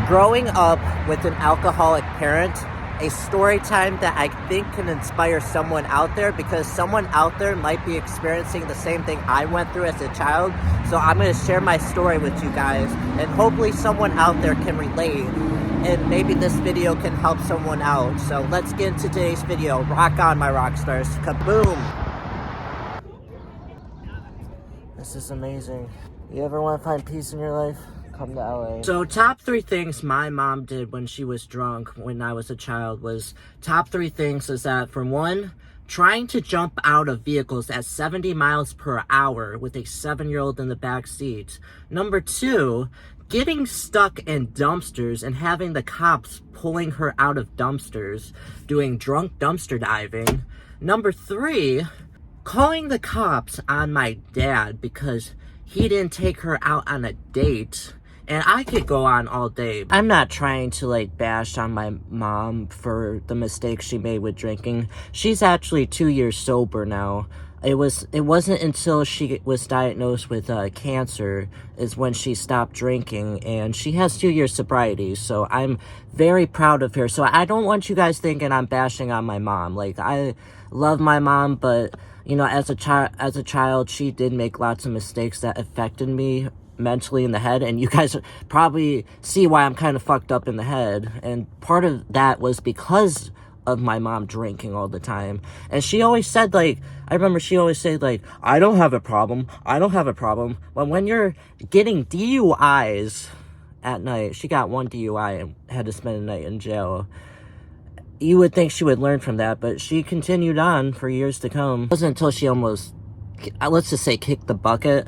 Growing up with an alcoholic parent, a story time that I think can inspire someone out there, because someone out there might be experiencing the same thing I went through as a child. So I'm going to share my story with you guys, and hopefully someone out there can relate, and maybe this video can help someone out. So let's get into today's video. Rock on, my rock stars. Kaboom! This is amazing. You ever want to find peace in your life? Come to LA. So top 3 things my mom did when she was drunk when I was a child was, top 3 things is that, for one, trying to jump out of vehicles at 70 miles per hour with a 7-year-old in the back seat. Number 2, getting stuck in dumpsters and having the cops pulling her out of dumpsters, doing drunk dumpster diving. Number 3, calling the cops on my dad because he didn't take her out on a date. And I could go on all day. I'm not trying to bash on my mom for the mistakes she made with drinking. She's actually 2 years sober now. It wasn't until she was diagnosed with cancer is when she stopped drinking, and she has 2 years sobriety. So I'm very proud of her. So I don't want you guys thinking I'm bashing on my mom. I love my mom, but you know, as a child, she did make lots of mistakes that affected me mentally in the head, and you guys probably see why I'm kind of fucked up in the head. And part of that was because of my mom drinking all the time. And she always said, I remember she always said, I don't have a problem. But when you're getting DUIs at night, she got 1 DUI and had to spend a night in jail. You would think she would learn from that, but she continued on for years to come. It wasn't until she almost, let's just say, kicked the bucket,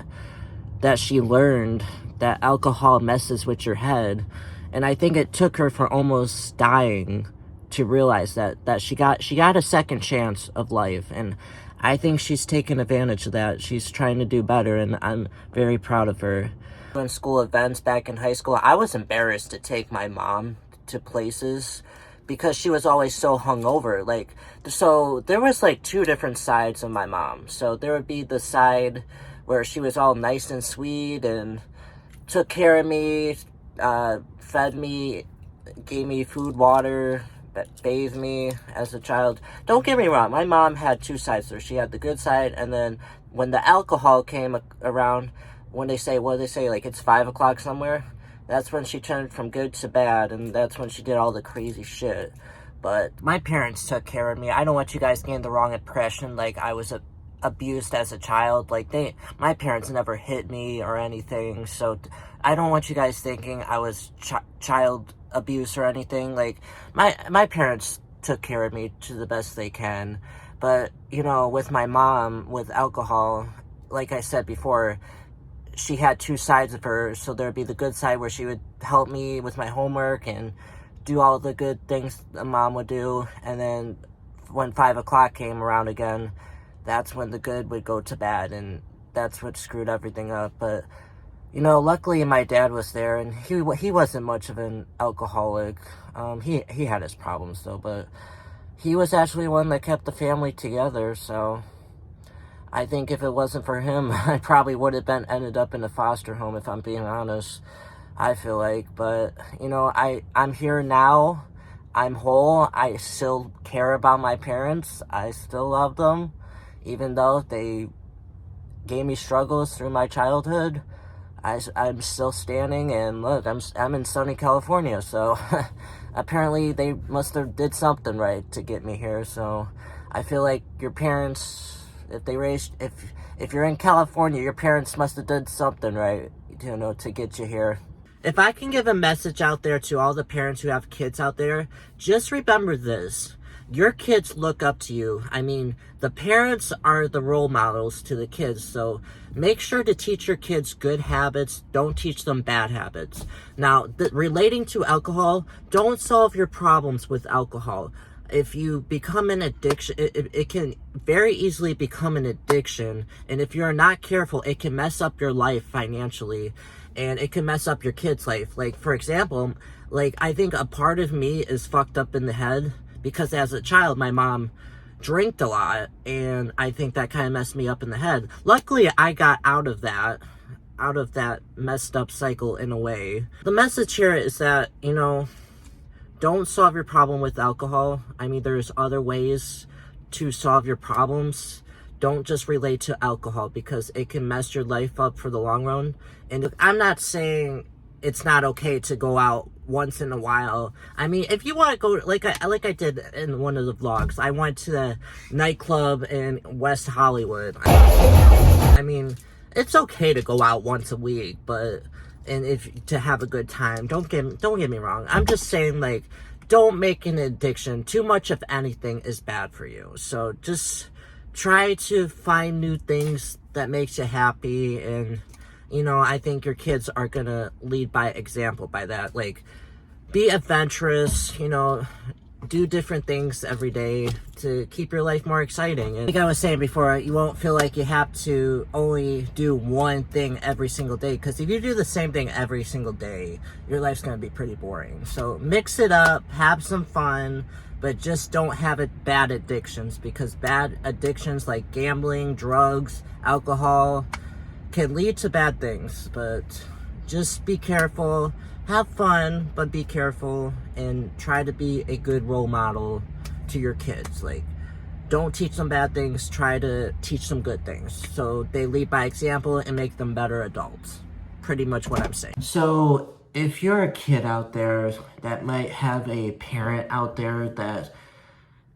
that she learned that alcohol messes with your head. And I think it took her for almost dying to realize that she got a second chance of life. And I think she's taken advantage of that. She's trying to do better, and I'm very proud of her. In school events back in high school, I was embarrassed to take my mom to places because she was always so hungover. So there was 2 different sides of my mom. So there would be the side where she was all nice and sweet and took care of me, fed me, gave me food, water, bathed me as a child. Don't get me wrong, my mom had 2 sides there. She had the good side, and then when the alcohol came around, when they say, it's 5 o'clock somewhere, that's when she turned from good to bad, and that's when she did all the crazy shit. But my parents took care of me. I don't want you guys getting the wrong impression I was abused as a child. My parents never hit me or anything, so I don't want you guys thinking I was child abuse or anything. My parents took care of me to the best they can. But you know, with my mom, with alcohol, like I said before, she had 2 sides of her. So there'd be the good side where she would help me with my homework and do all the good things a mom would do, and then when 5 o'clock came around again, that's when the good would go to bad, and that's what screwed everything up. But you know, luckily my dad was there, and he wasn't much of an alcoholic. He had his problems though, but he was actually one that kept the family together. So I think if it wasn't for him, I probably would have ended up in a foster home, if I'm being honest. I feel like, but you know, I'm here now. I'm whole. I still care about my parents. I still love them, even though they gave me struggles through my childhood. I'm still standing, and look, I'm in sunny California, so apparently they must have did something right to get me here. So I feel like your parents, if you're in California, your parents must have done something right, you know, to get you here. If I can give a message out there to all the parents who have kids out there, just remember this. Your kids look up to you. I mean, the parents are the role models to the kids, so make sure to teach your kids good habits. Don't teach them bad habits. Now, relating to alcohol, don't solve your problems with alcohol. If you become an addiction, it can very easily become an addiction, and if you're not careful, it can mess up your life financially, and it can mess up your kid's life. For example, I think a part of me is fucked up in the head, because as a child, my mom drank a lot, and I think that kind of messed me up in the head. Luckily, I got out of that out of that messed up cycle in a way. The message here is that, you know, don't solve your problem with alcohol. I mean, there's other ways to solve your problems. Don't just relate to alcohol because it can mess your life up for the long run. And I'm not saying it's not okay to go out once in a while. I mean, if you want to go, like I did in one of the vlogs, I went to the nightclub in West Hollywood. I mean, it's okay to go out once a week, but to have a good time. Don't get me wrong. I'm just saying, like, don't make an addiction. Too much of anything is bad for you. So just try to find new things that makes you happy, and you know, I think your kids are gonna lead by example by that. Like, be adventurous, you know, do different things every day to keep your life more exciting. And like I was saying before, you won't feel like you have to only do one thing every single day, because if you do the same thing every single day, your life's gonna be pretty boring. So mix it up, have some fun, but just don't have bad addictions, because bad addictions like gambling, drugs, alcohol can lead to bad things. But just be careful, have fun, but be careful, and try to be a good role model to your kids. Like, don't teach them bad things, try to teach them good things so they lead by example and make them better adults. Pretty much what I'm saying. So if you're a kid out there that might have a parent out there that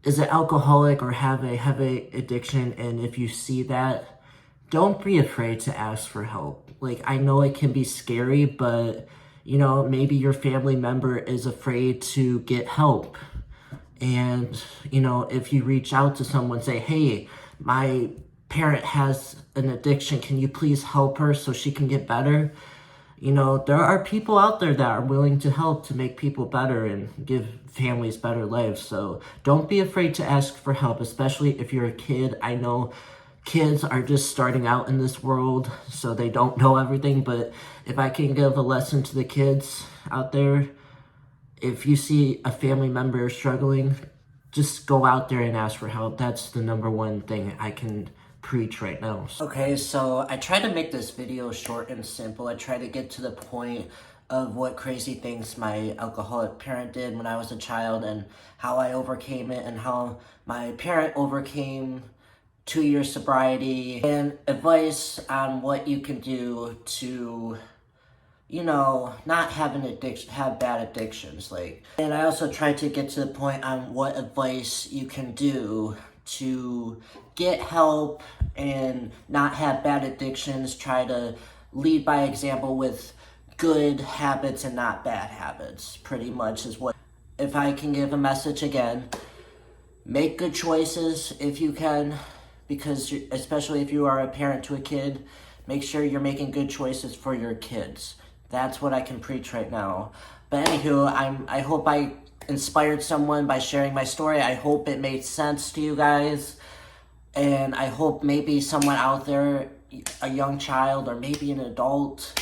is an alcoholic or have a heavy addiction, and if you see that, don't be afraid to ask for help. Like, I know it can be scary, but you know, maybe your family member is afraid to get help. And, you know, if you reach out to someone, say, hey, my parent has an addiction, can you please help her so she can get better? You know, there are people out there that are willing to help to make people better and give families better lives. So don't be afraid to ask for help, especially if you're a kid. I know kids are just starting out in this world, so they don't know everything, but if I can give a lesson to the kids out there, if you see a family member struggling, just go out there and ask for help. That's the number one thing I can preach right now. Okay, so I try to make this video short and simple. I try to get to the point of what crazy things my alcoholic parent did when I was a child, and how I overcame it, and how my parent overcame 2-year sobriety, and advice on what you can do to, you know, not have have bad addictions. Like, and I also try to get to the point on what advice you can do to get help and not have bad addictions. Try to lead by example with good habits and not bad habits, pretty much is what, if I can give a message again, make good choices if you can. Because especially if you are a parent to a kid, make sure you're making good choices for your kids. That's what I can preach right now. But anywho, I hope I inspired someone by sharing my story. I hope it made sense to you guys. And I hope maybe someone out there, a young child or maybe an adult,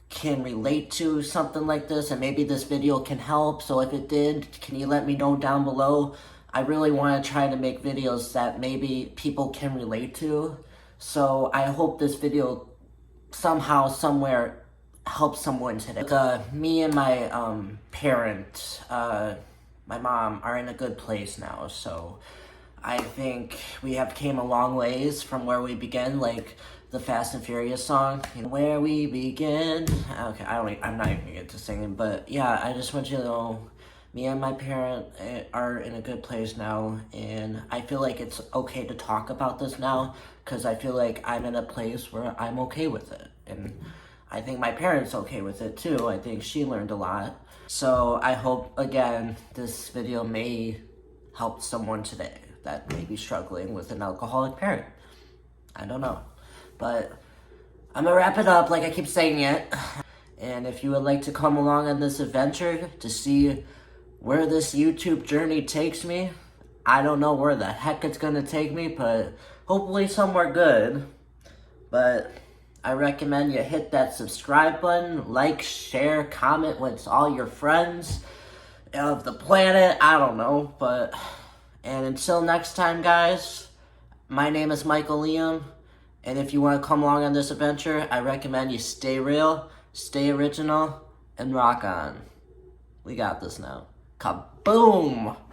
can relate to something like this. And maybe this video can help. So if it did, can you let me know down below? I really want to try to make videos that maybe people can relate to. So I hope this video somehow, somewhere, helps someone today. Like, me and my parent, my mom, are in a good place now. So I think we have came a long ways from where we began, like the Fast and Furious song, you know, where we begin. Okay, I'm not even gonna get to singing, but yeah, I just want you to know, me and my parent are in a good place now, and I feel like it's okay to talk about this now, because I feel like I'm in a place where I'm okay with it, and I think my parents okay with it too. I think she learned a lot. So I hope, again, this video may help someone today that may be struggling with an alcoholic parent. I don't know, but I'm gonna wrap it up like I keep saying it. And if you would like to come along on this adventure to see where this YouTube journey takes me, I don't know where the heck it's gonna take me, but hopefully somewhere good. But I recommend you hit that subscribe button, like, share, comment with all your friends of the planet, I don't know. And until next time, guys, my name is Michael Liam, And if you want to come along on this adventure, I recommend you stay real, stay original, and rock on. We got this now. Kaboom!